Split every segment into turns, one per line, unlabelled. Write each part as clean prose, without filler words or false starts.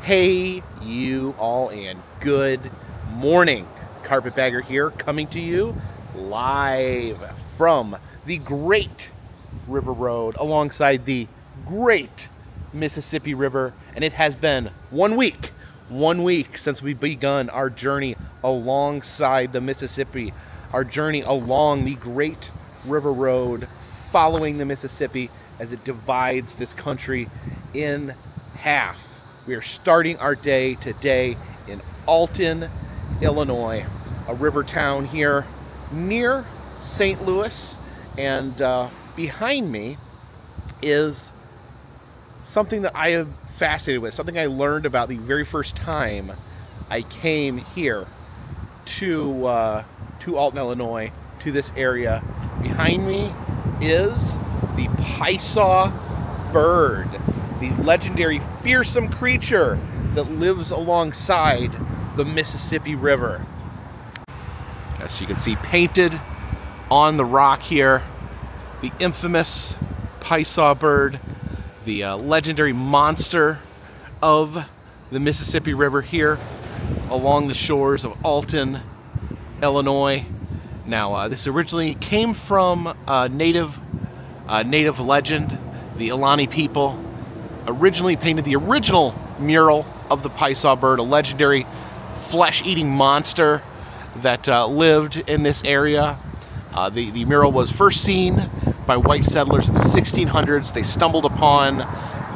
Hey, you all, and good morning. Carpetbagger here, coming to you live from the great River Road alongside the great Mississippi River. And it has been 1 week since we've begun our journey alongside the Mississippi, our journey along the great River Road, following the Mississippi as it divides this country in half. We are starting our day today in Alton, Illinois, a river town here near St. Louis. And behind me is something that I am fascinated with, something I learned about the very first time I came here to Alton, Illinois, to this area. Behind me is the Piasa bird, the legendary fearsome creature that lives alongside the Mississippi River. As you can see painted on the rock here, the infamous Piasa bird, the legendary monster of the Mississippi River here along the shores of Alton, Illinois. Now, this originally came from native legend. The Ilani people originally painted the original mural of the Piasa bird, a legendary flesh-eating monster that lived in this area. The mural was first seen by white settlers in the 1600s. They stumbled upon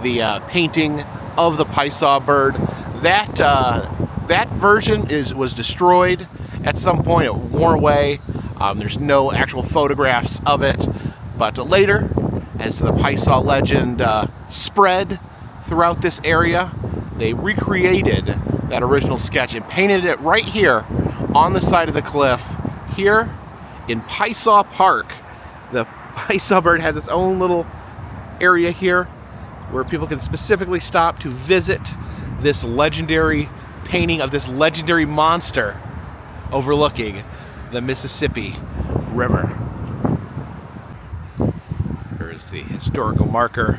the painting of the Piasa bird. That version was destroyed at some point. It wore away. There's no actual photographs of it, but later, as the Piasa legend spread throughout this area, they recreated that original sketch and painted it right here on the side of the cliff here in Piasa Park. The Piasa bird has its own little area here where people can specifically stop to visit this legendary painting of this legendary monster overlooking the Mississippi River. There is the historical marker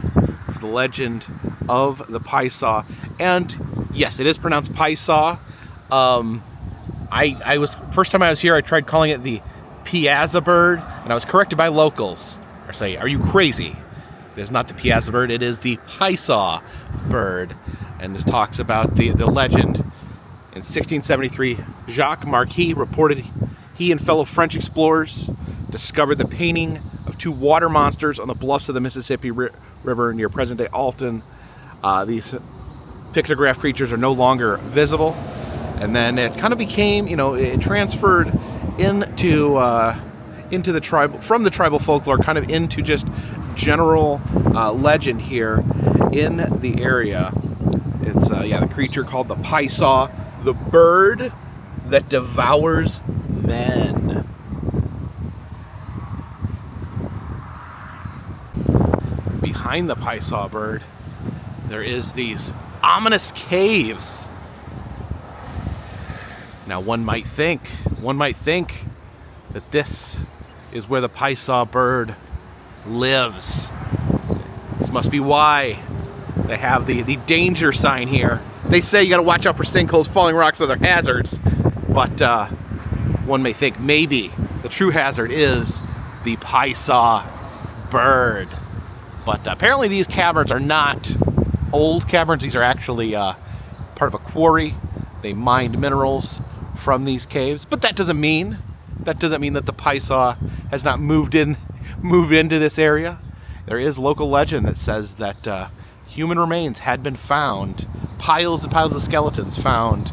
for the legend of the Piasa, and yes, it is pronounced Piasa. First time I was here, I tried calling it the Piasa bird, and I was corrected by locals. They say, "Are you crazy? It is not the Piasa bird, it is the Piasa bird." And this talks about the legend. In 1673, Jacques Marquis reported he and fellow French explorers discovered the painting of two water monsters on the bluffs of the Mississippi River near present-day Alton. These pictograph creatures are no longer visible. And then it kind of became, it transferred into the tribal, from the tribal folklore, kind of into just general legend here in the area. It's the creature called the Piasa, the bird that devours men. Behind the Piasa bird, there is these ominous caves. Now, one might think that this is where the Piasa bird lives. This must be why they have the danger sign here. They say you gotta watch out for sinkholes, falling rocks, other hazards, but one may think maybe the true hazard is the Piasa bird. But apparently these caverns are not old caverns. These are actually part of a quarry. They mined minerals from these caves, but that doesn't mean that the Piasa has not moved into this area. There is local legend that says that human remains had been found, piles and piles of skeletons found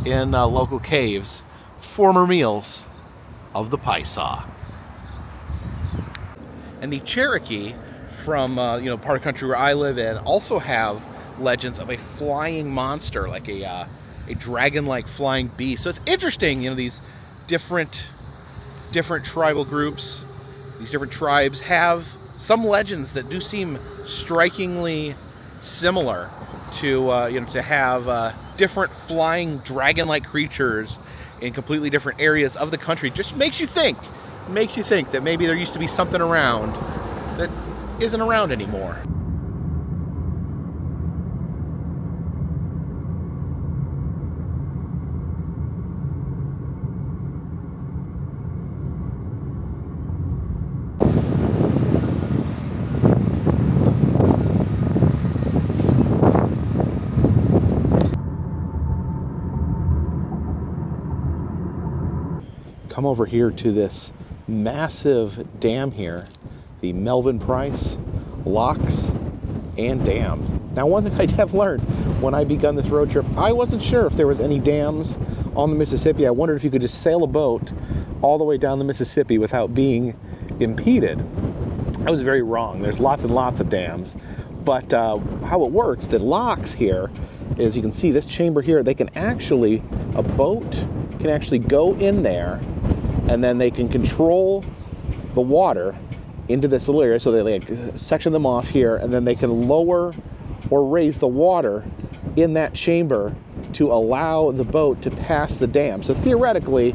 in local caves, former meals of the Piasa. And the Cherokee from part of the country where I live in also have legends of a flying monster, like a dragon-like flying beast. So it's interesting, these different tribal groups, these different tribes have some legends that do seem strikingly similar to to have different flying dragon-like creatures in completely different areas of the country. Just makes you think that maybe there used to be something around that isn't around anymore. come over here to this massive dam here, the Melvin Price Locks and Dam. Now, one thing I have learned when I begun this road trip, I wasn't sure if there was any dams on the Mississippi. I wondered if you could just sail a boat all the way down the Mississippi without being impeded. I was very wrong. There's lots and lots of dams. But how it works, the locks here, is you can see this chamber here, they can actually, a boat can actually go in there, and then they can control the water into this little area. So they like section them off here, and then they can lower or raise the water in that chamber to allow the boat to pass the dam. So theoretically,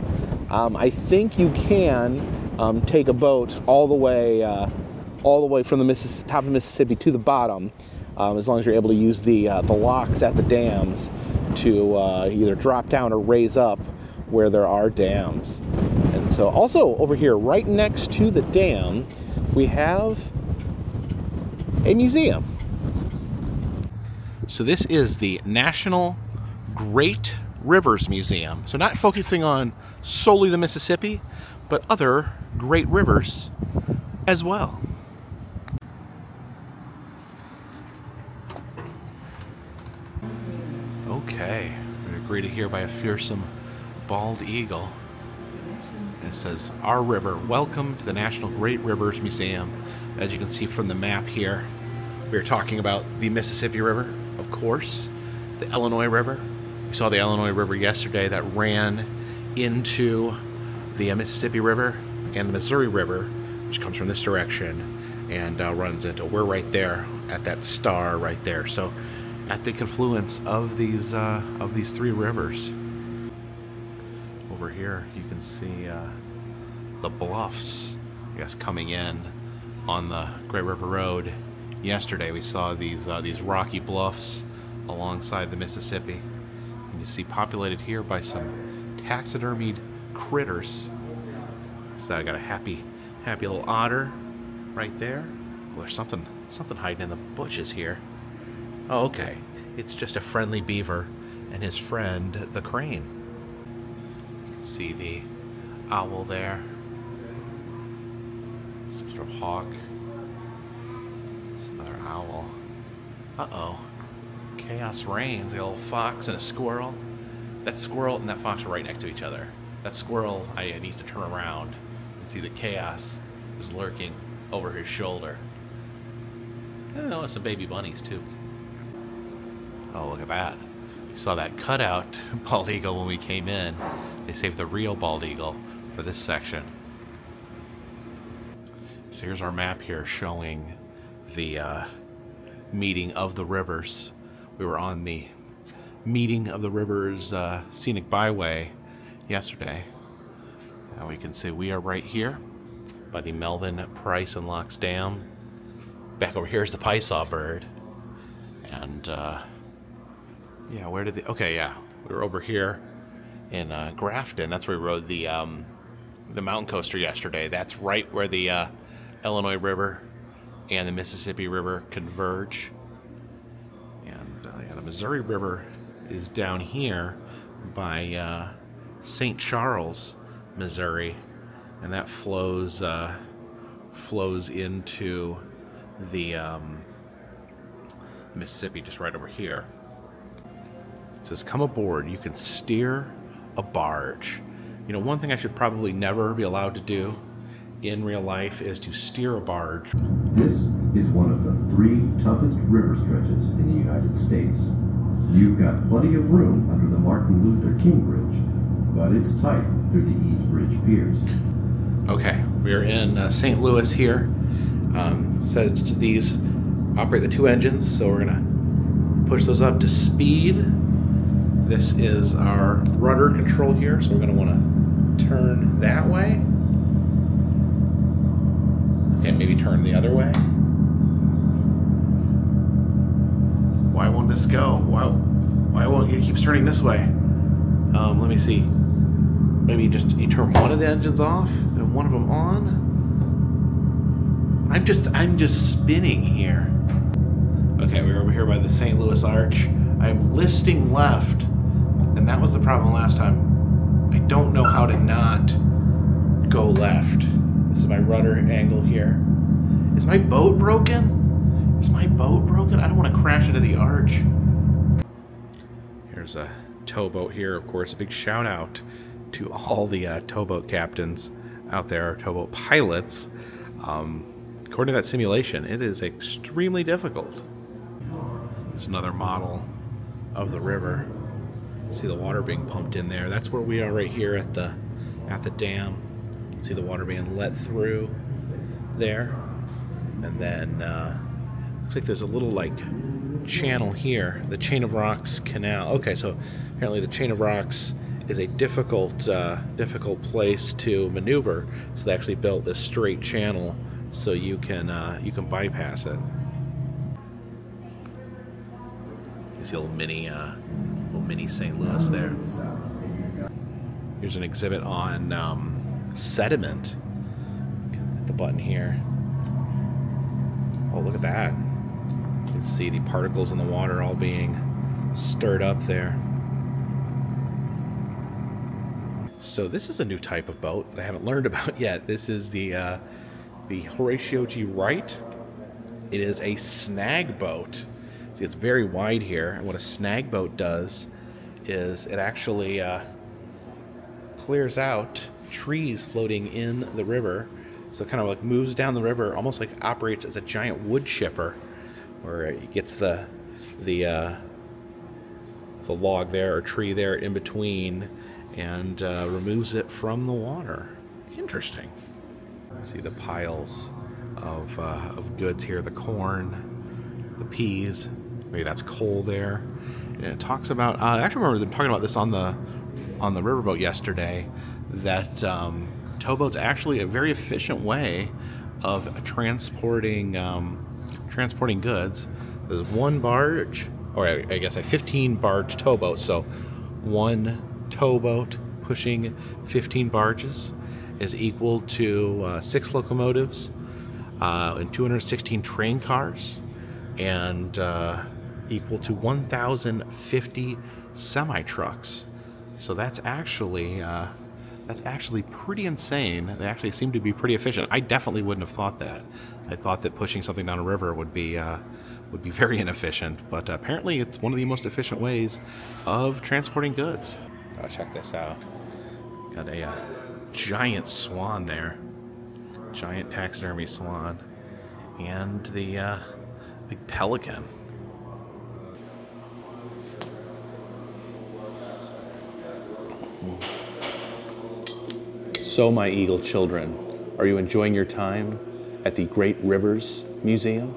I think you can take a boat all the way from the top of Mississippi to the bottom, as long as you're able to use the locks at the dams to either drop down or raise up where there are dams. And so also over here, right next to the dam, we have a museum. So this is the National Great Rivers Museum. So not focusing on solely the Mississippi, but other great rivers as well. Okay, we're greeted here by a fearsome bald eagle. It says, "Our river, welcome to the National Great Rivers Museum." As you can see from the map here, we're talking about the Mississippi River, of course, the Illinois River. We saw the Illinois River yesterday that ran into the Mississippi River, and the Missouri River, which comes from this direction and runs into, we're right there at that star right there. So at the confluence of these three rivers. Over here you can see the bluffs, I guess, coming in on the Great River Road. Yesterday we saw these rocky bluffs alongside the Mississippi, and you see populated here by some taxidermied critters. So I got a happy little otter right there. Well, there's something hiding in the bushes here. Oh, okay. It's just a friendly beaver and his friend, the crane. You can see the owl there. Some sort of hawk. There's another owl. Uh-oh. Chaos reigns. A little fox and a squirrel. That squirrel and that fox are right next to each other. That squirrel needs to turn around and see that chaos is lurking over his shoulder. And oh, some baby bunnies too. Oh, look at that. We saw that cutout bald eagle when we came in. They saved the real bald eagle for this section. So here's our map here showing the meeting of the rivers. We were on the meeting of the rivers scenic byway yesterday. Now we can see we are right here by the Melvin Price and Locks Dam. Back over here is the Piasa bird. And yeah, where did okay, yeah, we were over here in Grafton. That's where we rode the mountain coaster yesterday. That's right where the Illinois River and the Mississippi River converge. And yeah, the Missouri River is down here by St. Charles, Missouri, and that flows into the Mississippi just right over here. It says, "Come aboard, you can steer a barge." You know, one thing I should probably never be allowed to do in real life is to steer a barge.
This is one of the 3 toughest river stretches in the United States. You've got plenty of room under the Martin Luther King Bridge, but it's tight through the Eads Bridge piers.
Okay, we're in St. Louis here. Says these operate the 2 engines, so we're gonna push those up to speed. This is our rudder control here, so we're gonna wanna turn that way. And maybe turn the other way. Why won't this go? Why won't it keep turning this way? Let me see. Maybe you turn one of the engines off and one of them on. I'm just spinning here. Okay, we're over here by the St. Louis Arch. I'm listing left, and that was the problem last time. I don't know how to not go left. This is my rudder angle here. Is my boat broken? Is my boat broken? I don't want to crash into the arch. Here's a towboat here. Of course, a big shout out to all the towboat captains out there, towboat pilots. According to that simulation, it is extremely difficult. It's another model of the river. See the water being pumped in there. That's where we are right here at the dam. You can see the water being let through there. And then looks like there's a little like channel here, the Chain of Rocks Canal. Okay, so apparently the Chain of Rocks is a difficult place to maneuver. So they actually built this straight channel so you can bypass it. You see a little mini St. Louis there. Here's an exhibit on sediment. Hit the button here. Oh, look at that. You can see the particles in the water all being stirred up there. So this is a new type of boat that I haven't learned about yet. This is the Horatio G. Wright. It is a snag boat. See, it's very wide here, and what a snag boat does is it actually clears out trees floating in the river. So it kind of like moves down the river, almost like operates as a giant wood chipper, where it gets the log there or tree there in between and removes it from the water. Interesting. See the piles of goods here, the corn, the peas, maybe that's coal there. And it talks about, I actually remember them talking about this on the riverboat yesterday, that towboat's actually a very efficient way of transporting goods. There's one barge, or I guess a 15 barge towboat, so one towboat pushing 15 barges is equal to 6 locomotives and 216 train cars, and equal to 1,050 semi-trucks. So that's actually pretty insane. They actually seem to be pretty efficient. I definitely wouldn't have thought that. I thought that pushing something down a river would be very inefficient, but apparently it's one of the most efficient ways of transporting goods. Oh, check this out. Got a giant swan there, giant taxidermy swan, and the big pelican. So, my eagle children, are you enjoying your time at the Great Rivers Museum?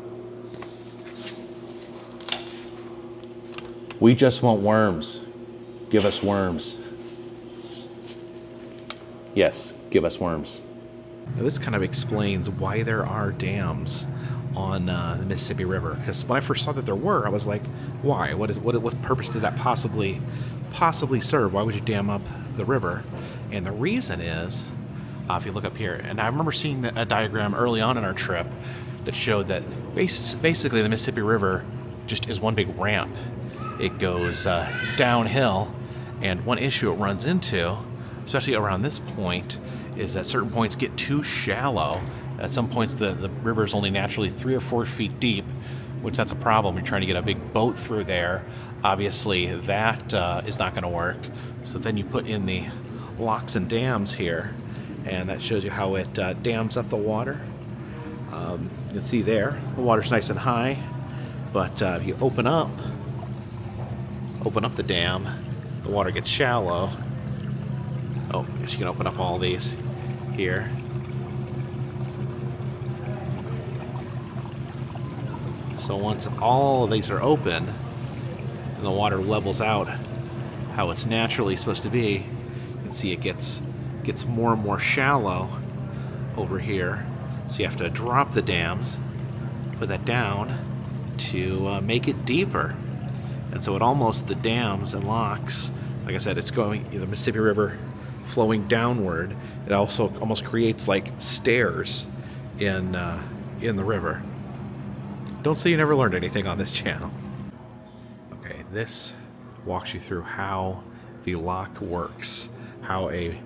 We just want worms. Give us worms. Yes, give us worms. Now, this kind of explains why there are dams on the Mississippi River. Because when I first saw that there were, I was like, why? What purpose does that possibly serve? Why would you dam up the river? And the reason is, if you look up here, and I remember seeing a diagram early on in our trip that showed that basically the Mississippi River just is one big ramp. It goes downhill, and one issue it runs into, especially around this point, is that certain points get too shallow. At some points the river is only naturally 3 or 4 feet deep, which that's a problem. You're trying to get a big boat through there. Obviously that is not going to work. So then you put in the locks and dams here, and that shows you how it dams up the water. You can see there the water's nice and high, but if you open up the dam, the water gets shallow. Oh, I guess you can open up all these here. So once all of these are open and the water levels out how it's naturally supposed to be, you can see it gets more and more shallow over here. So you have to drop the dams, put that down to make it deeper. And so the dams and locks, like I said, it's going, the Mississippi River flowing downward. It also almost creates like stairs in the river. Don't say you never learned anything on this channel. Okay, this walks you through how the lock works, how a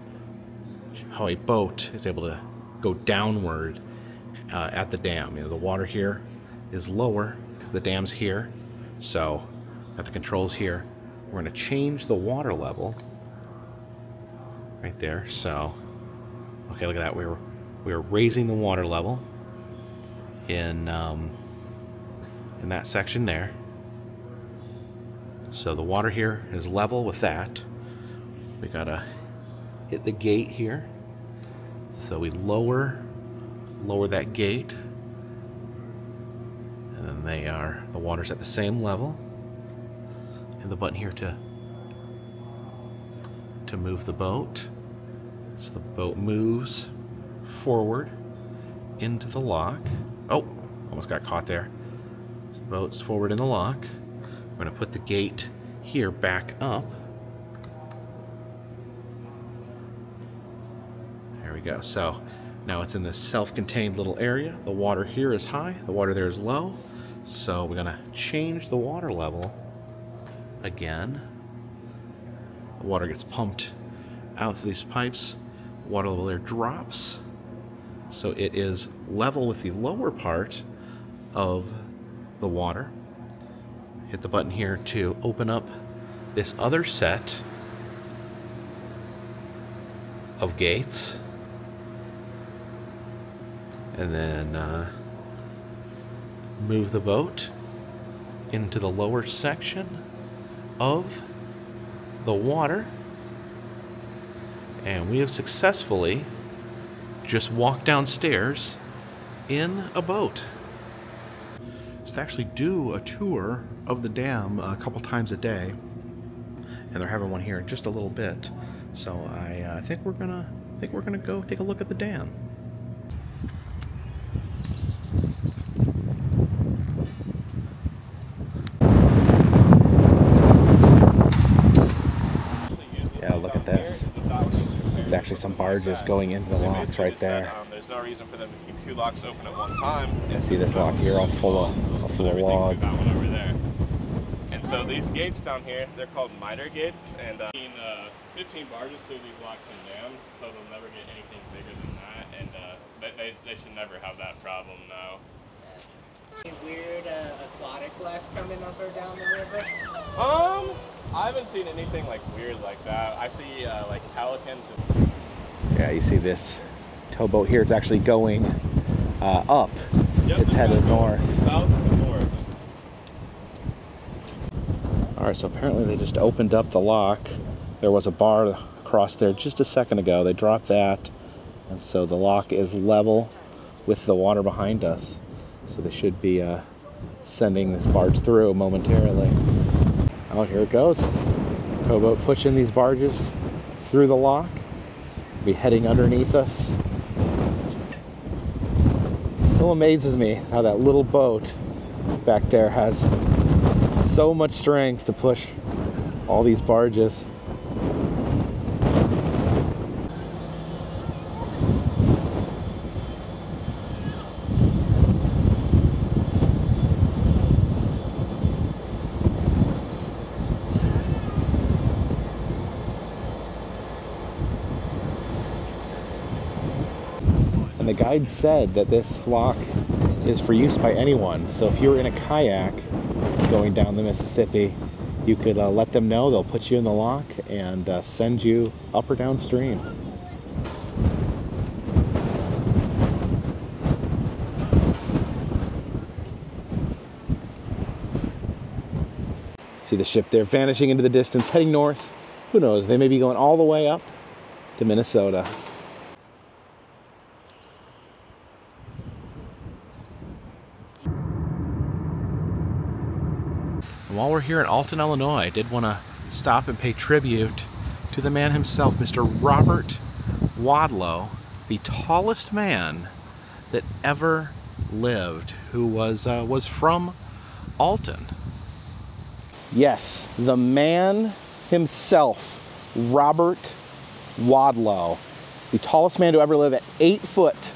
how a boat is able to go downward at the dam. You know, the water here is lower because the dam's here. So at the controls here, we're going to change the water level right there. So, okay, look at that. We were raising the water level in that section there. So the water here is level with that. We gotta hit the gate here. So we lower that gate, and then the water's at the same level. And the button here to move the boat. So the boat moves forward into the lock. Oh, almost got caught there. So the boat's forward in the lock. We're going to put the gate here back up. There we go. So now it's in this self-contained little area. The water here is high, the water there is low. So we're going to change the water level again. The water gets pumped out through these pipes. The water level there drops. So it is level with the lower part of the water. Hit the button here to open up this other set of gates. And then move the boat into the lower section of the water. And we have successfully just walked downstairs in a boat. To actually do a tour of the dam a couple times a day, and they're having one here in just a little bit. So I think we're gonna go take a look at the dam. Yeah, look at this. There's actually some barges going into the locks right there.
There's no reason for them to keep two locks open at one time.
You see this lock here all full of logs.
Over there. And so these gates down here, they're called miter gates, and 15 barges through these locks and dams, so they'll never get anything bigger than that, and they should never have that problem now.
Any weird aquatic life coming up or down the river?
I haven't seen anything like weird like that. I see like pelicans.
Yeah, you see this towboat here. It's actually going up.
Yep,
it's headed north.
South and north.
Alright, so apparently they just opened up the lock. There was a bar across there just a second ago. They dropped that, and so the lock is level with the water behind us. So they should be sending this barge through momentarily. Oh, here it goes. Towboat pushing these barges through the lock. Be heading underneath us. Still amazes me how that little boat back there has so much strength to push all these barges. And the guide said that this lock is for use by anyone. So if you're in a kayak going down the Mississippi, you could let them know. They'll put you in the lock and send you up or downstream. See the ship there vanishing into the distance, heading north. Who knows, they may be going all the way up to Minnesota. And while we're here in Alton, Illinois, I did want to stop and pay tribute to the man himself, Mr. Robert Wadlow, the tallest man that ever lived, who was from Alton. Yes, the man himself, Robert Wadlow, the tallest man to ever live at 8 foot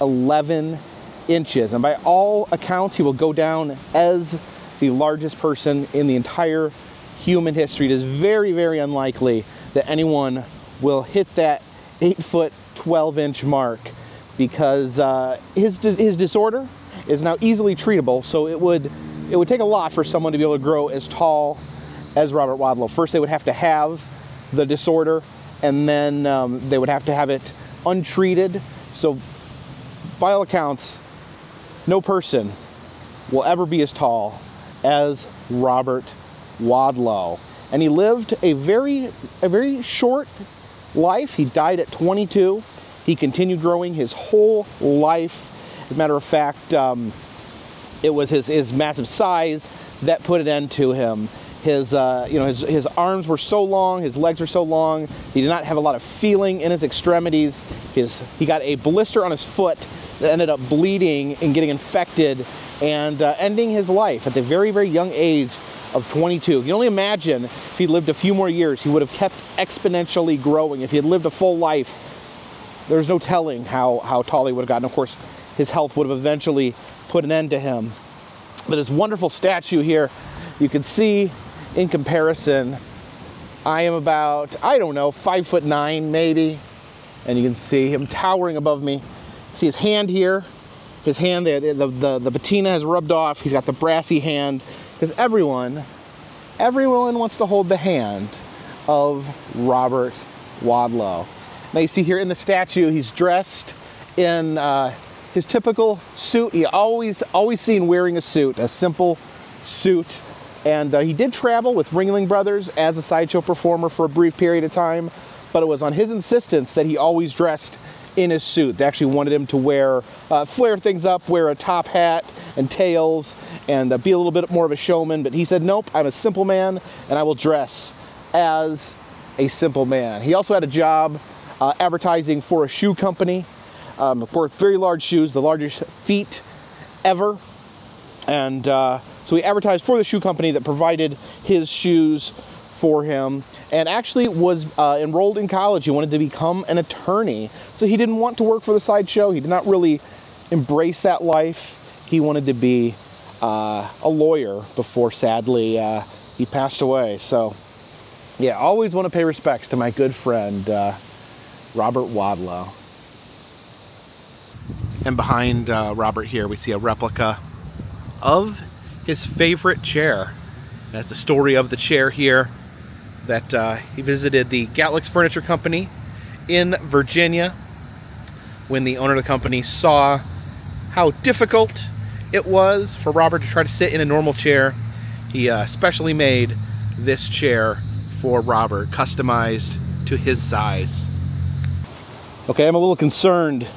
11 inches. And by all accounts, he will go down as the largest person in the entire human history. It is very, very unlikely that anyone will hit that 8 foot 12-inch mark, because his disorder is now easily treatable. So it would take a lot for someone to be able to grow as tall as Robert Wadlow. First, they would have to have the disorder, and then they would have to have it untreated. So by all accounts, no person will ever be as tall as Robert Wadlow. And he lived a very short life. He died at 22. He continued growing his whole life. As a matter of fact, it was his massive size that put an end to him. His arms were so long, his legs were so long. He did not have a lot of feeling in his extremities. He got a blister on his foot that ended up bleeding and getting infected and ending his life at the very, very young age of 22. You can only imagine if he'd lived a few more years, he would have kept exponentially growing. If he had lived a full life, there's no telling how tall he would have gotten. Of course, his health would have eventually put an end to him. But this wonderful statue here, you can see in comparison, I am about, I don't know, 5'9" maybe. And you can see him towering above me. See his hand here. His hand there, the patina has rubbed off. He's got the brassy hand. Because everyone wants to hold the hand of Robert Wadlow. Now you see here in the statue, he's dressed in his typical suit. He always seen wearing a suit, a simple suit. And he did travel with Ringling Brothers as a sideshow performer for a brief period of time, but it was on his insistence that he always dressed in his suit. They actually wanted him to wear, flare things up, wear a top hat and tails, and be a little bit more of a showman. But he said, nope, I'm a simple man, and I will dress as a simple man. He also had a job advertising for a shoe company. Of course, very large shoes, the largest feet ever. And so he advertised for the shoe company that provided his shoes for him, and actually was enrolled in college. He wanted to become an attorney. So he didn't want to work for the sideshow. He did not really embrace that life. He wanted to be a lawyer before, sadly, he passed away. So, yeah, always want to pay respects to my good friend, Robert Wadlow. And behind Robert here, we see a replica of his favorite chair. That's the story of the chair here, that he visited the Gatlix Furniture Company in Virginia when the owner of the company saw how difficult it was for Robert to try to sit in a normal chair. He specially made this chair for Robert, customized to his size. Okay, I'm a little concerned.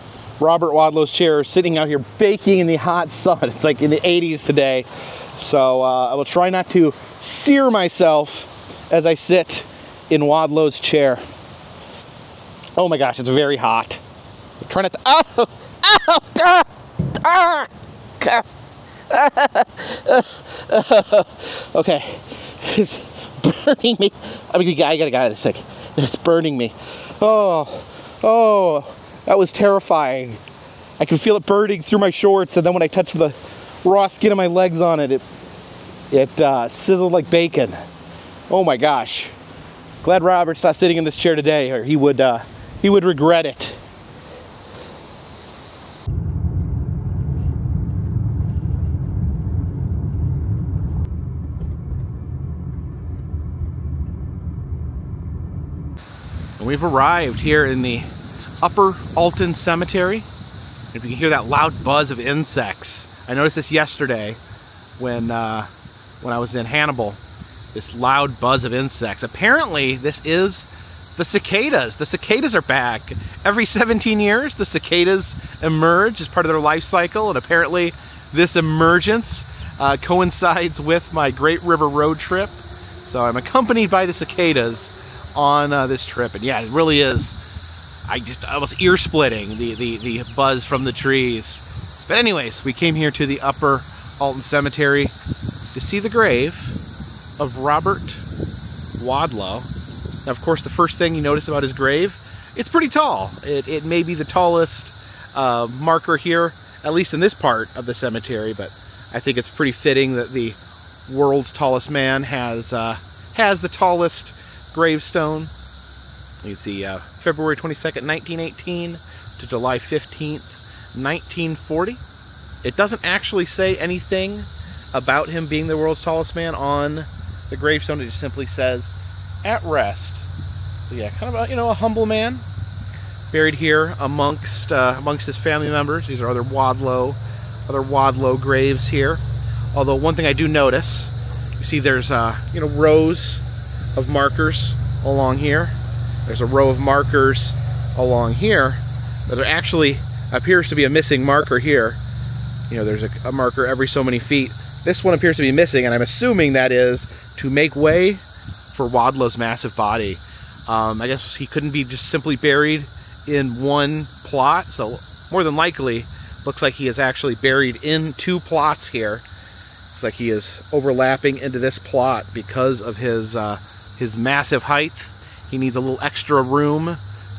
Robert Wadlow's chair is sitting out here baking in the hot sun. It's like in the 80s today. So I will try not to sear myself as I sit in Wadlow's chair. Oh my gosh, it's very hot. Try not to, okay, it's burning me. I mean, I gotta get out of this thing. It's burning me. Oh, that was terrifying. I can feel it burning through my shorts, and then when I touch the raw skin of my legs on it, it sizzled like bacon. Oh my gosh. Glad Robert's not sitting in this chair today, or he would regret it. And we've arrived here in the Upper Alton Cemetery. If you can hear that loud buzz of insects. I noticed this yesterday when I was in Hannibal. This loud buzz of insects. Apparently, this is the cicadas. The cicadas are back. Every 17 years, the cicadas emerge as part of their life cycle, and apparently this emergence coincides with my Great River Road trip. So I'm accompanied by the cicadas on this trip, and yeah, it really is. I was ear splitting, the buzz from the trees. But anyways, we came here to the Upper Alton Cemetery to see the grave of Robert Wadlow. Now, of course, the first thing you notice about his grave, it's pretty tall. It may be the tallest marker here, at least in this part of the cemetery, but I think it's pretty fitting that the world's tallest man has the tallest gravestone. You can see February 22nd, 1918 to July 15th, 1940. It doesn't actually say anything about him being the world's tallest man on the gravestone. It just simply says, at rest. So yeah, kind of a humble man, buried here amongst his family members. These are other Wadlow graves here. Although one thing I do notice, you see there's rows of markers along here. There's a row of markers along here, but there actually appears to be a missing marker here. There's a marker every so many feet. This one appears to be missing, and I'm assuming that is to make way for Wadlow's massive body. I guess he couldn't be just simply buried in one plot, so more than likely, looks like he is actually buried in 2 plots here. Looks like he is overlapping into this plot because of his massive height. He needs a little extra room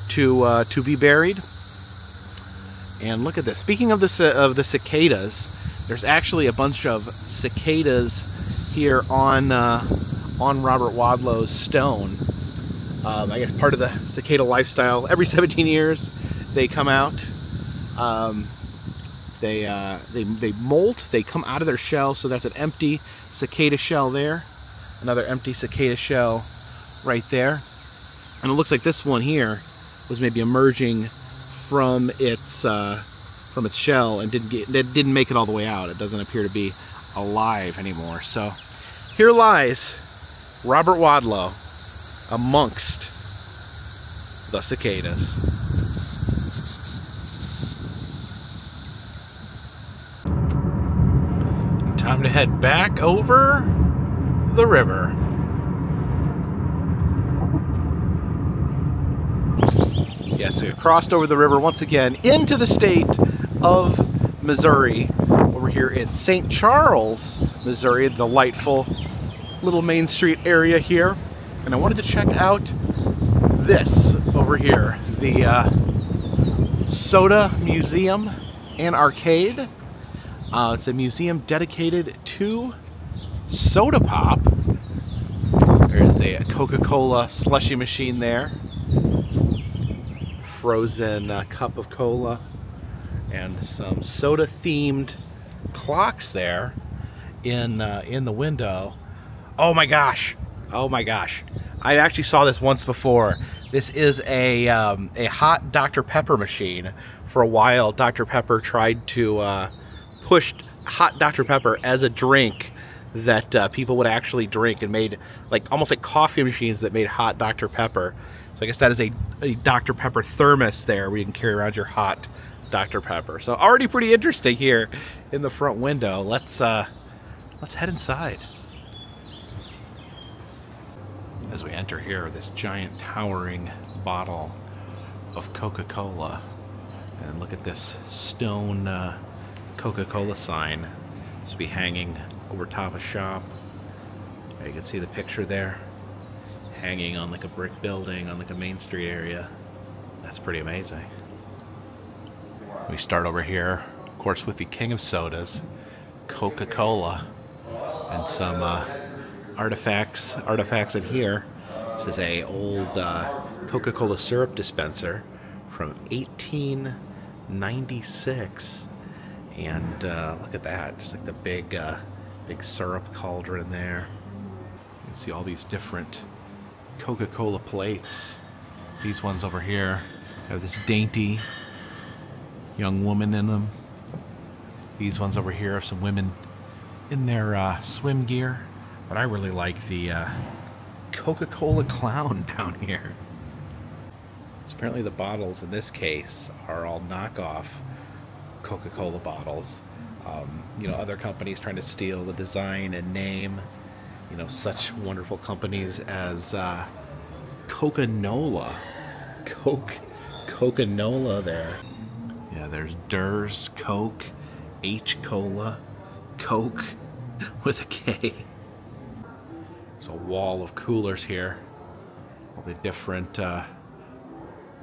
to be buried. And look at this. Speaking of the cicadas, there's actually a bunch of cicadas here on Robert Wadlow's stone. I guess part of the cicada lifestyle. Every 17 years, they come out. They molt. They come out of their shell. So that's an empty cicada shell there. Another empty cicada shell right there. And it looks like this one here was maybe emerging from its shell and didn't make it all the way out. It doesn't appear to be alive anymore. So here lies Robert Wadlow amongst the cicadas. Time to head back over the river. Yes, we have crossed over the river once again into the state of Missouri. Over here in St. Charles, Missouri, a delightful little Main Street area here. And I wanted to check out this over here, the Soda Museum and Arcade. It's a museum dedicated to soda pop. There's a Coca-Cola slushy machine there. Frozen cup of cola. And some soda-themed clocks there in the window. Oh my gosh! Oh my gosh! I actually saw this once before. This is a hot Dr. Pepper machine. For a while, Dr. Pepper tried to push hot Dr. Pepper as a drink that people would actually drink, and made almost like coffee machines that made hot Dr. Pepper. So I guess that is a Dr. Pepper thermos there where you can carry around your hot Dr. Pepper. So already pretty interesting here in the front window. Let's head inside. As we enter here, this giant towering bottle of Coca-Cola. And look at this stone Coca-Cola sign. This will be hanging over top of shop. You can see the picture there, hanging on like a brick building on like a Main Street area. That's pretty amazing. We start over here, of course, with the king of sodas, Coca-Cola, and some artifacts in here. This is a old Coca-Cola syrup dispenser from 1896, and look at that, just like the big syrup cauldron there. You can see all these different Coca-Cola plates. These ones over here have this dainty young woman in them. These ones over here have some women in their swim gear. But I really like the Coca-Cola clown down here. So apparently the bottles in this case are all knockoff Coca-Cola bottles. You know, other companies trying to steal the design and name. You know, such wonderful companies as Coca-Nola. Coca-Nola there. Yeah, there's Durs, Coke, H-Cola, Coke with a K. There's a wall of coolers here. All the different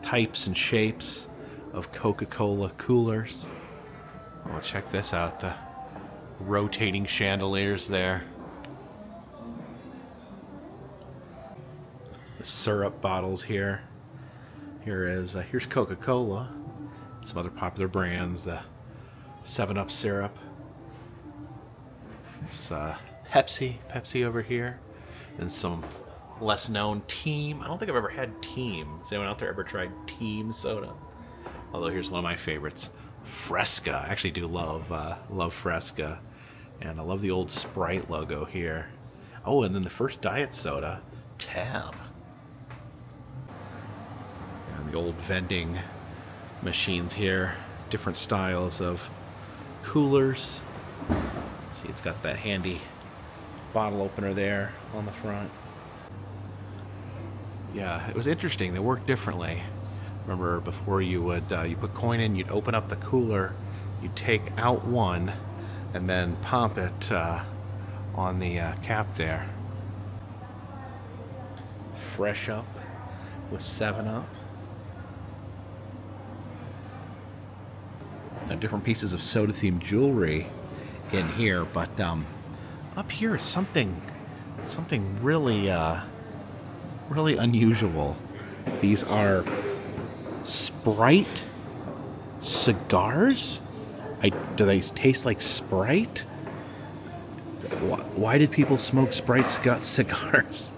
types and shapes of Coca-Cola coolers. Oh, check this out, the rotating chandeliers there. The syrup bottles here. Here's Coca-Cola. Some other popular brands, the 7-Up syrup. There's Pepsi over here. And some less known Team. I don't think I've ever had Team. Has anyone out there ever tried Team soda? Although here's one of my favorites, Fresca. I actually do love Fresca. And I love the old Sprite logo here. Oh, and then the first diet soda, Tab. And the old vending machines here. Different styles of coolers. See, it's got that handy bottle opener there on the front. Yeah, it was interesting. They worked differently. Remember, before you would you put coin in, you'd open up the cooler, you'd take out one, and then pump it on the cap there. Fresh Up with 7-Up. Now, different pieces of soda-themed jewelry in here, but up here is something really really unusual. These are Sprite cigars. Do they taste like Sprite? Why did people smoke Sprite cigars?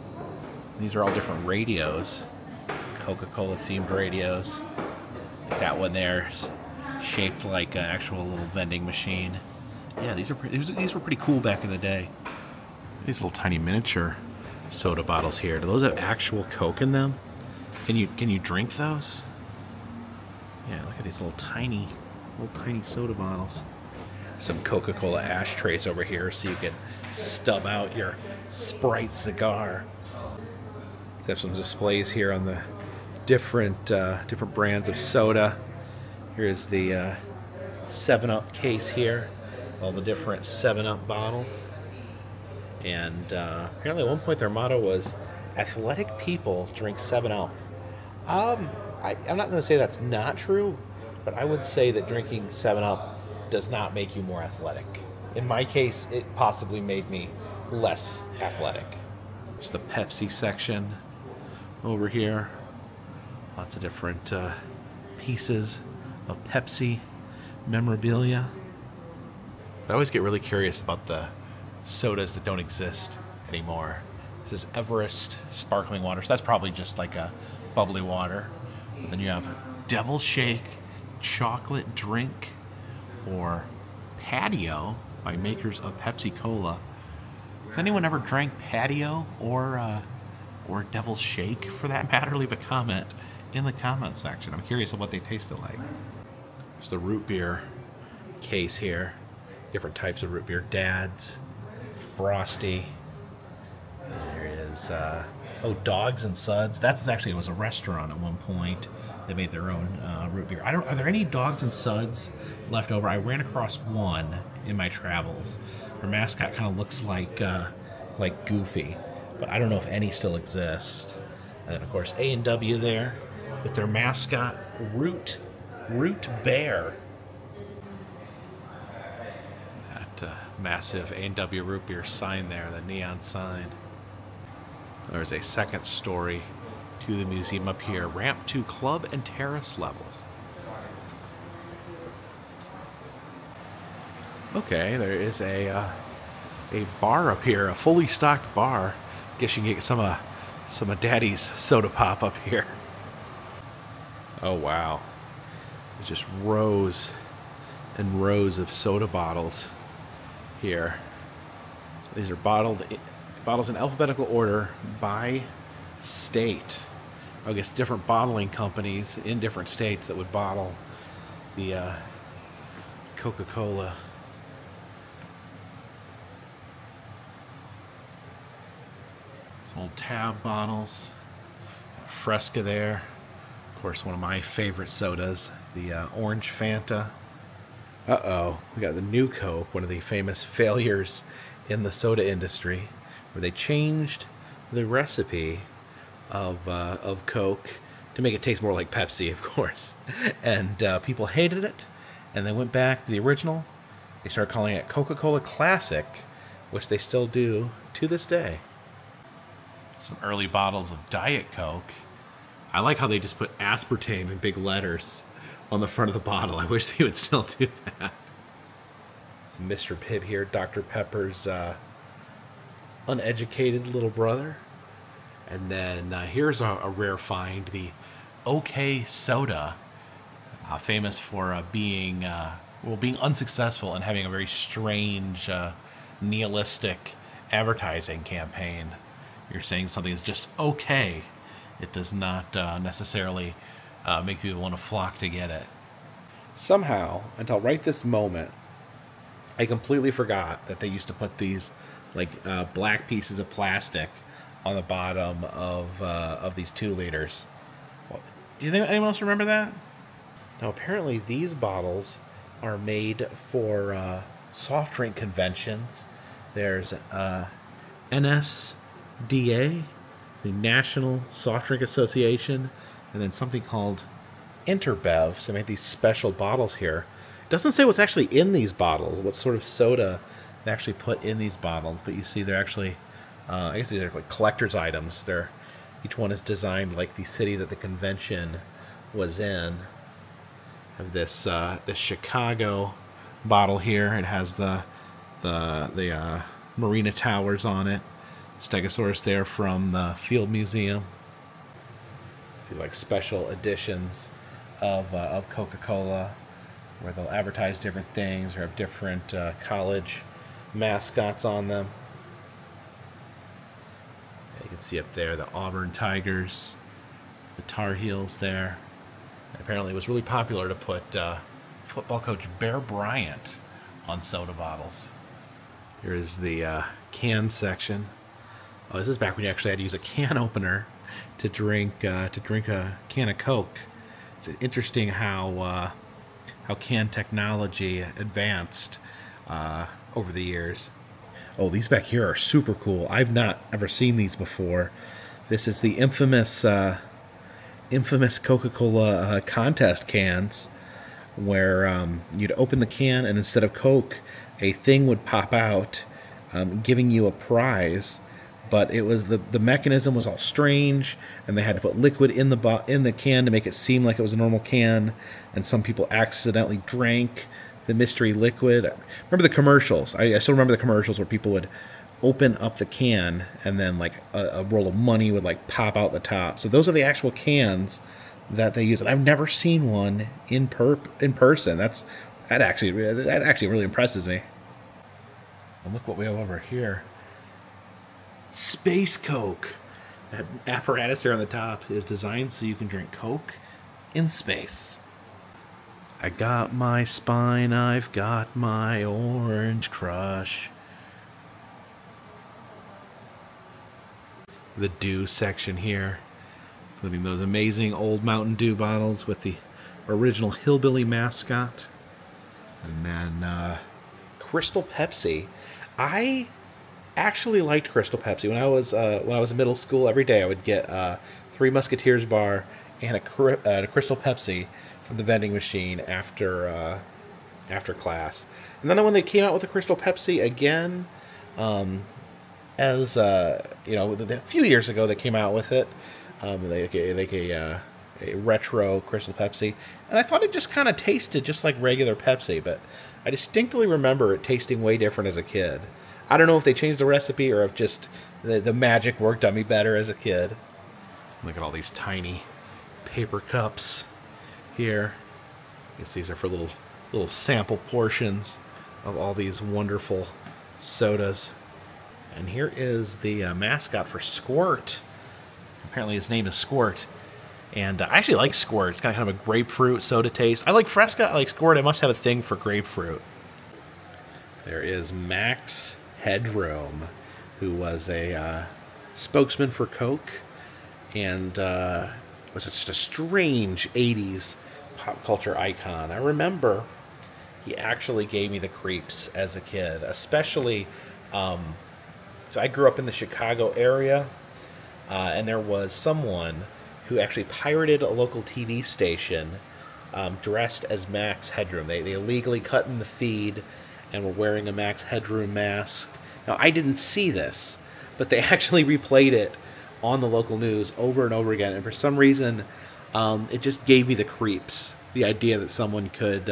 These are all different radios. Coca-Cola themed radios. That one there is shaped like an actual little vending machine. Yeah, these were pretty cool back in the day. These little tiny miniature soda bottles here. Do those have actual Coke in them? Can you drink those? Yeah, look at these little tiny soda bottles. Some Coca-Cola ashtrays over here so you can stub out your Sprite cigar. They have some displays here on the different brands of soda. Here's the 7-Up case here. All the different 7-Up bottles. And apparently at one point their motto was, athletic people drink 7-Up. I'm not going to say that's not true, but I would say that drinking 7-Up does not make you more athletic. In my case, it possibly made me less athletic. There's the Pepsi section over here. Lots of different pieces of Pepsi memorabilia. I always get really curious about the sodas that don't exist anymore. This is Everest sparkling water, so that's probably just like a bubbly water. But then you have Devil Shake chocolate drink, or Patio by makers of Pepsi Cola. Has anyone ever drank Patio or Devil Shake for that matter? Leave a comment in the comment section. I'm curious of what they tasted like. There's the root beer case here. Different types of root beer. Dad's, Frosty. There is Dogs and Suds. That's actually, it was a restaurant at one point. They made their own root beer. Are there any Dogs and Suds left over? I ran across one in my travels. Their mascot kind of looks like Goofy, but I don't know if any still exist. And then of course A&W there with their mascot Root Bear. That massive A&W root beer sign there, the neon sign. There's a second story to the museum up here. Ramp to club and terrace levels. Okay, there is a bar up here, a fully stocked bar. Guess you can get some of Daddy's soda pop up here. Oh wow, just rows and rows of soda bottles here. These are bottles in alphabetical order by state. I guess different bottling companies in different states that would bottle the Coca-Cola. Some old Tab bottles. Fresca there. Of course, one of my favorite sodas, the Orange Fanta. Uh-oh, we got the new Coke, one of the famous failures in the soda industry, where they changed the recipe of Coke to make it taste more like Pepsi, of course. And people hated it, and they went back to the original. They started calling it Coca-Cola Classic, which they still do to this day. Some early bottles of Diet Coke. I like how they just put aspartame in big letters on the front of the bottle. I wish they would still do that. So Mr. Pibb here, Dr. Pepper's uneducated little brother. And then here's a rare find, the OK Soda, famous for being unsuccessful and having a very strange, nihilistic advertising campaign. You're saying something is just okay. It does not necessarily make people want to flock to get it. Somehow, until right this moment, I completely forgot that they used to put these like black pieces of plastic on the bottom of these 2 liters. Do you think anyone else remember that? Now apparently these bottles are made for soft drink conventions. There's NSDA, the National Soft Drink Association, and then something called Interbev. So they make these special bottles here. It doesn't say what's actually in these bottles, what sort of soda they actually put in these bottles, but you see they're actually, I guess these are like collector's items. Each one is designed like the city that the convention was in. Have this Chicago bottle here. It has the Marina Towers on it. Stegosaurus there from the Field Museum. See like special editions of Coca-Cola, where they'll advertise different things or have different college mascots on them. You can see up there the Auburn Tigers, the Tar Heels there. And apparently it was really popular to put football coach Bear Bryant on soda bottles. Here is the can section. Oh, this is back when you actually had to use a can opener to drink a can of Coke. It's interesting how can technology advanced over the years. Oh, these back here are super cool. I've not ever seen these before. This is the infamous Coca-Cola contest cans, where you'd open the can and instead of Coke, a thing would pop out, giving you a prize. But it was the mechanism was all strange, and they had to put liquid in the can to make it seem like it was a normal can. And some people accidentally drank the mystery liquid. Remember the commercials? I still remember the commercials where people would open up the can and then like a roll of money would like pop out the top. So those are the actual cans that they use, and I've never seen one in person. That actually really impresses me. And look what we have over here. Space Coke. That apparatus there on the top is designed so you can drink Coke in space. I got my spine, I've got my orange crush. The Dew section here, including those amazing old Mountain Dew bottles with the original hillbilly mascot. And then Crystal Pepsi. I actually liked Crystal Pepsi when I was in middle school. Every day I would get 3 Musketeers bar and a Crystal Pepsi from the vending machine after class. And then when they came out with the Crystal Pepsi again, as a few years ago they came out with it, a retro Crystal Pepsi, and I thought it just kind of tasted just like regular Pepsi, but I distinctly remember it tasting way different as a kid. I don't know if they changed the recipe or if just the magic worked on me better as a kid. Look at all these tiny paper cups here. I guess these are for little sample portions of all these wonderful sodas. And here is the mascot for Squirt. Apparently his name is Squirt. And I actually like Squirt. It's kind of a grapefruit soda taste. I like Fresca, I like Squirt. I must have a thing for grapefruit. There is Max Headroom, who was a spokesman for Coke, and was just a strange 80s pop culture icon. I remember he actually gave me the creeps as a kid, especially, so I grew up in the Chicago area, and there was someone who actually pirated a local TV station dressed as Max Headroom. They illegally cut in the feed and were wearing a Max Headroom mask. Now, I didn't see this, but they actually replayed it on the local news over and over again, and for some reason, it just gave me the creeps. The idea that someone could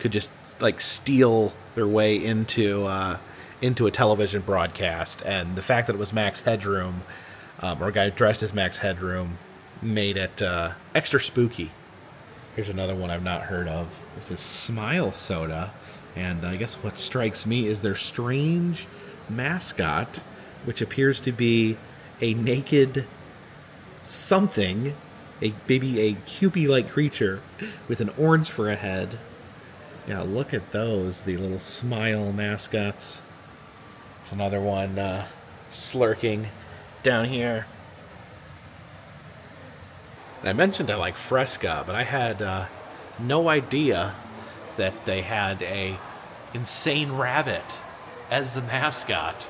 just like steal their way into a television broadcast, and the fact that it was Max Headroom, or a guy dressed as Max Headroom, made it extra spooky. Here's another one I've not heard of. This is Smile Soda, and I guess what strikes me is their strange mascot, which appears to be a naked something, maybe a Cupid-like creature with an orange for a head. Yeah, look at those, the little smile mascots. There's another one slurking down here. And I mentioned I like Fresca, but I had no idea that they had a insane rabbit as the mascot.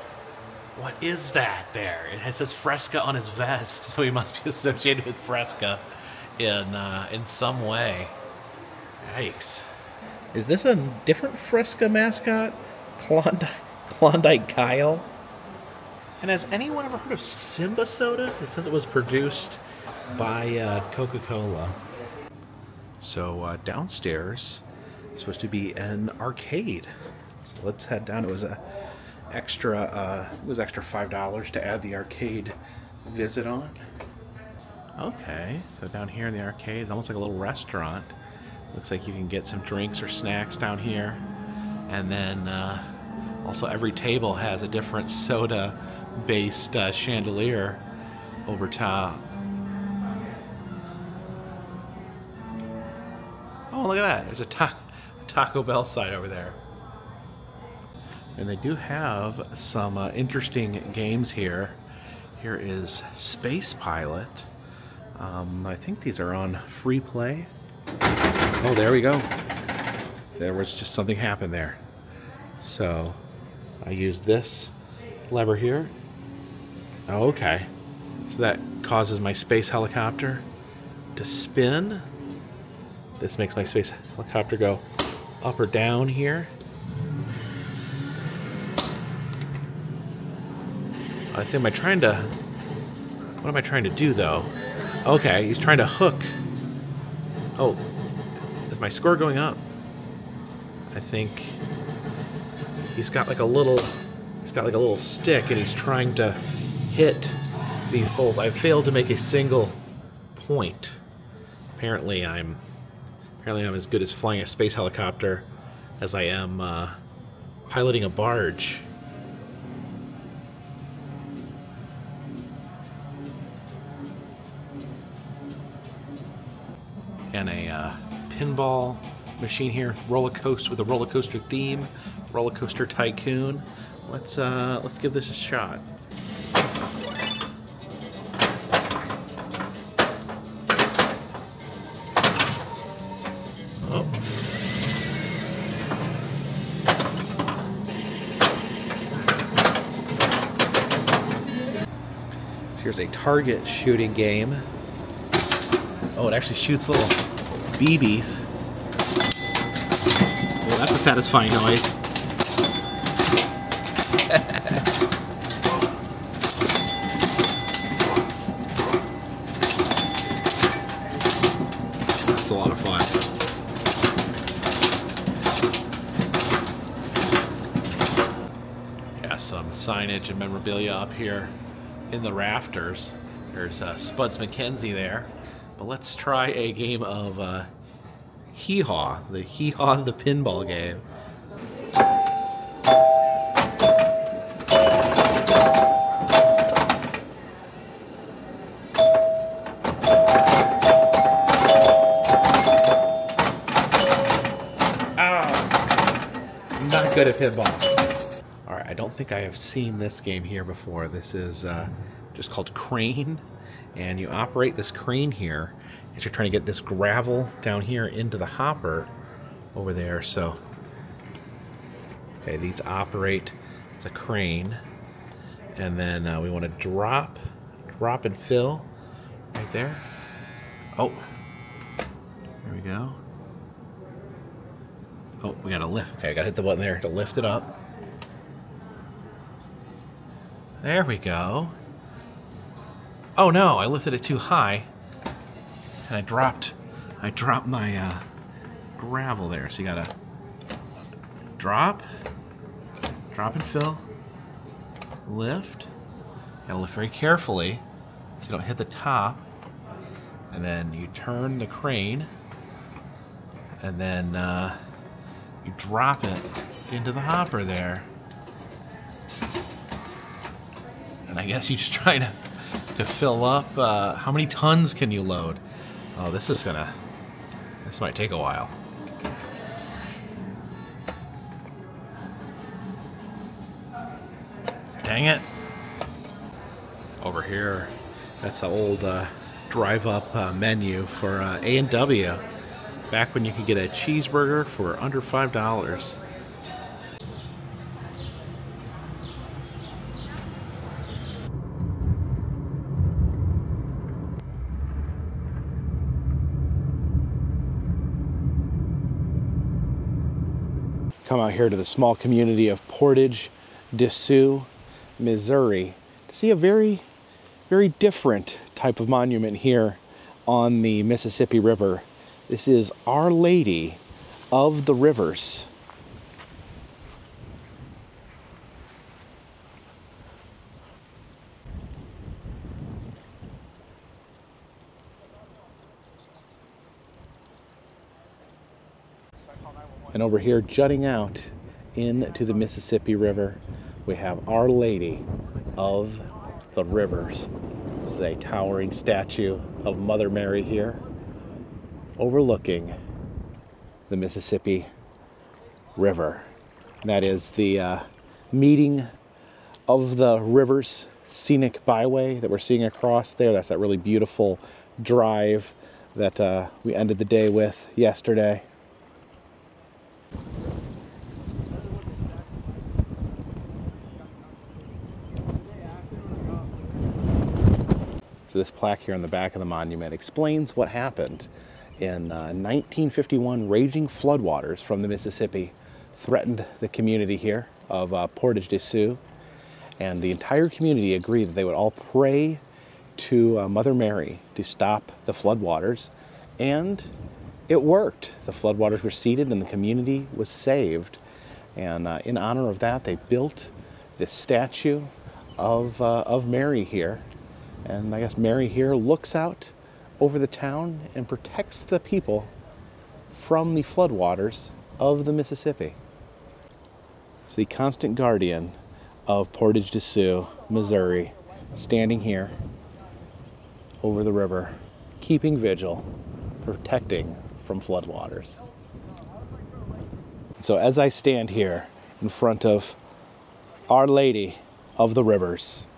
What is that there? It says Fresca on his vest, so he must be associated with Fresca in some way. Yikes. Is this a different Fresca mascot? Klondike Kyle? And has anyone ever heard of Simba Soda? It says it was produced by Coca-Cola. So downstairs is supposed to be an arcade. So let's head down. It was extra $5 to add the arcade visit on. Okay, so down here in the arcade, it's almost like a little restaurant. Looks like you can get some drinks or snacks down here. And then also every table has a different soda-based chandelier over top. Oh, look at that. There's a Taco Bell sign over there. And they do have some interesting games here. Here is Space Pilot. I think these are on free play. Oh, there we go. There was just something happened there. So I used this lever here. Oh, okay. So that causes my space helicopter to spin. This makes my space helicopter go up or down here. I think what am I trying to do though? Okay, he's trying to hook. Oh, is my score going up? I think he's got like a little stick and he's trying to hit these poles. I've failed to make a single point. Apparently I'm as good as flying a space helicopter as I am piloting a barge. And a pinball machine here, roller coaster with a roller coaster theme, roller coaster tycoon. Let's give this a shot. Oh. So here's a target shooting game. Oh, it actually shoots little BBs. Oh, that's a satisfying noise. That's a lot of fun. Yeah, some signage and memorabilia up here in the rafters. There's Spuds McKenzie there. But let's try a game of Hee-Haw, the Hee-Haw the pinball game. Oh, not good at pinball. Alright, I don't think I have seen this game here before. This is just called Crane. And you operate this crane here as you're trying to get this gravel down here into the hopper over there. So, okay, these operate the crane, and then we want to drop and fill right there. Oh, there we go. Oh, we gotta lift. Okay, I gotta hit the button there to lift it up. There we go. Oh no, I lifted it too high, and I dropped my gravel there. So you gotta drop and fill, lift. Gotta lift very carefully so you don't hit the top, and then you turn the crane, and then you drop it into the hopper there. And I guess you just try to fill up. How many tons can you load? Oh, this might take a while. Dang it. Over here, that's the old drive-up menu for A&W. Back when you could get a cheeseburger for under $5. Come out here to the small community of Portage de Sioux, Missouri, to see a very different type of monument here on the Mississippi River. This is Our Lady of the Rivers. And over here, jutting out into the Mississippi River, we have Our Lady of the Rivers. This is a towering statue of Mother Mary here, overlooking the Mississippi River. And that is the meeting of the river's scenic byway that we're seeing across there. That's that really beautiful drive that we ended the day with yesterday. So this plaque here on the back of the monument explains what happened in 1951. Raging floodwaters from the Mississippi threatened the community here of Portage de Sioux, and the entire community agreed that they would all pray to Mother Mary to stop the floodwaters, and it worked. The floodwaters receded and the community was saved, and in honor of that, they built this statue of Mary here. And I guess Mary here looks out over the town and protects the people from the floodwaters of the Mississippi. It's the constant guardian of Portage de Sioux, Missouri, standing here over the river, keeping vigil, protecting from floodwaters. So as I stand here in front of Our Lady of the Rivers,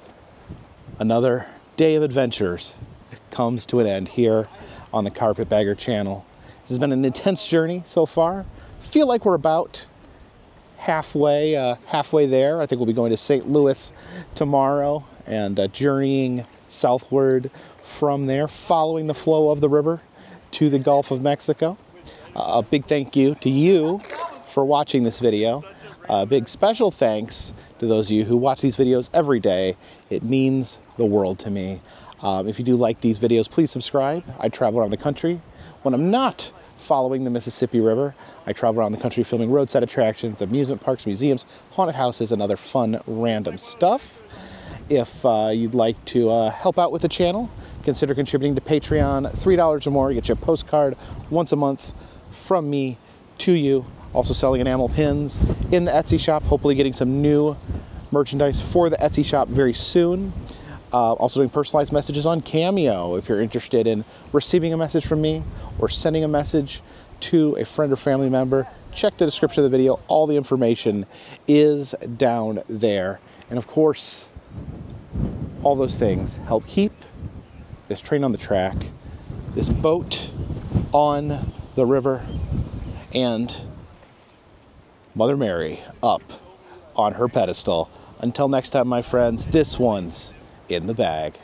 another day of adventures comes to an end here on the Carpetbagger channel. This has been an intense journey so far. Feel like we're about halfway there. I think we'll be going to St. Louis tomorrow and journeying southward from there, following the flow of the river to the Gulf of Mexico. A big thank you to you for watching this video. A big special thanks to those of you who watch these videos every day. It means the world to me. If you do like these videos, please subscribe. I travel around the country. When I'm not following the Mississippi River, I travel around the country filming roadside attractions, amusement parks, museums, haunted houses, and other fun, random stuff. If you'd like to help out with the channel, consider contributing to Patreon. $3 or more, you get your postcard once a month from me to you. Also selling enamel pins in the Etsy shop, hopefully getting some new merchandise for the Etsy shop very soon. Also doing personalized messages on Cameo if you're interested in receiving a message from me or sending a message to a friend or family member. Check the description of the video. All the information is down there. And of course, all those things help keep this train on the track, this boat on the river, and Mother Mary up on her pedestal. Until next time, my friends, this one's in the bag.